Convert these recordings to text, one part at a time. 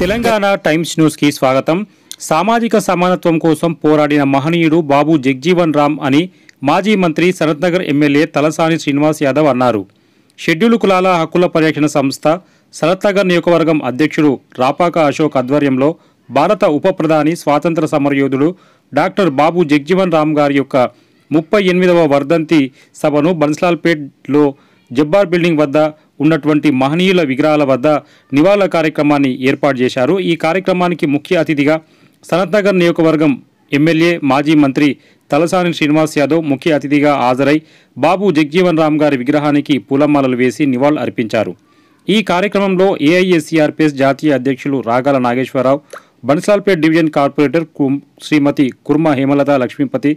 Telangana times న్యూస్కి స్వాగతం. సామాజిక సమానత్వం కోసం పోరాడిన మహనీయుడు బాబు జగ్జీవన్ రామ్ అని మాజీ మంత్రి సనత్నగర్ ఎమ్మెల్యే తలసాని శ్రీనివాస్ యాదవ్ అన్నారు. షెడ్యూల్ కులాల హక్కుల పరిరక్షణ సంస్థ సనత్నగర్ నియోజకవర్గం అధ్యక్షుడు రాపాక అశోక్ ఆధ్వర్యంలో భారత ఉప ప్రధాని స్వాతంత్ర సమరయోధుడు డాక్టర్ బాబు జగ్జీవన్ రామ్ గారి యొక్క 38వ వర్ధంతి సభను బన్స్లాల్పేట్లో జబ్బార్ బిల్డింగ్ వద్ద ఉన్నటువంటి మహనీయుల విగ్రహాల వద్ద నివాళుల కార్యక్రమాన్ని ఏర్పాటు చేశారు. ఈ కార్యక్రమానికి ముఖ్య అతిథిగా సనత్నగర్ నియోజకవర్గం ఎమ్మెల్యే మాజీ మంత్రి తలసాని శ్రీనివాస్ యాదవ్ ముఖ్య అతిథిగా హాజరై బాబు జగ్జీవన్ రామ్ గారి విగ్రహానికి పూలమాలలు వేసి నివాళులు అర్పించారు. ఈ కార్యక్రమంలో ఏఐఎస్సీఆర్పీఎస్ జాతీయ అధ్యక్షులు రాగాల నాగేశ్వరరావు, బన్స్లాల్పేట్ డివిజన్ కార్పొరేటర్ శ్రీమతి కుర్మ హేమలత లక్ష్మీపతి,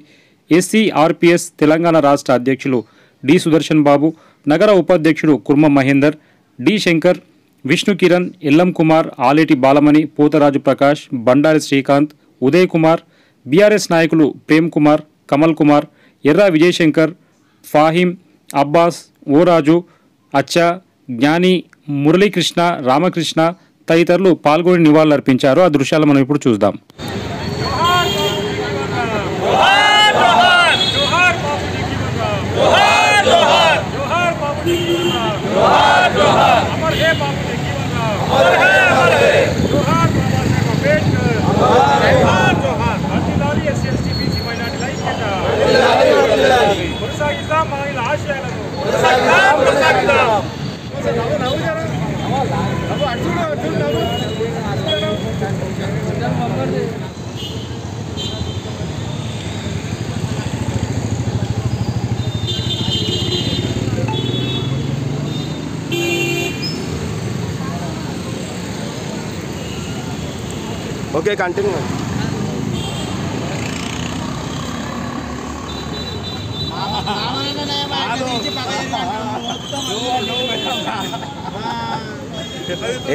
ఎస్సీఆర్పీఎస్ తెలంగాణ రాష్ట్ర అధ్యక్షులు డి సుదర్శన్ బాబు, నగర ఉపాధ్యక్షుడు కుర్మ మహేందర్, డి శంకర్, విష్ణు కిరణ్, ఎల్లం కుమార్, ఆలేటి బాలమణి, పోతరాజు ప్రకాష్, బండారి శ్రీకాంత్, ఉదయ్ కుమార్, బీఆర్ఎస్ నాయకులు ప్రేమ్ కుమార్, కమల్ కుమార్, ఎర్రా విజయశంకర్, ఫాహిం, అబ్బాస్, ఓరాజు, అచ్చా, జ్ఞాని, మురళీకృష్ణ, రామకృష్ణ తదితరులు పాల్గొని నివాళులర్పించారు. ఆ దృశ్యాలు మనం ఇప్పుడు చూద్దాం. Okay, continue.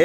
ఏ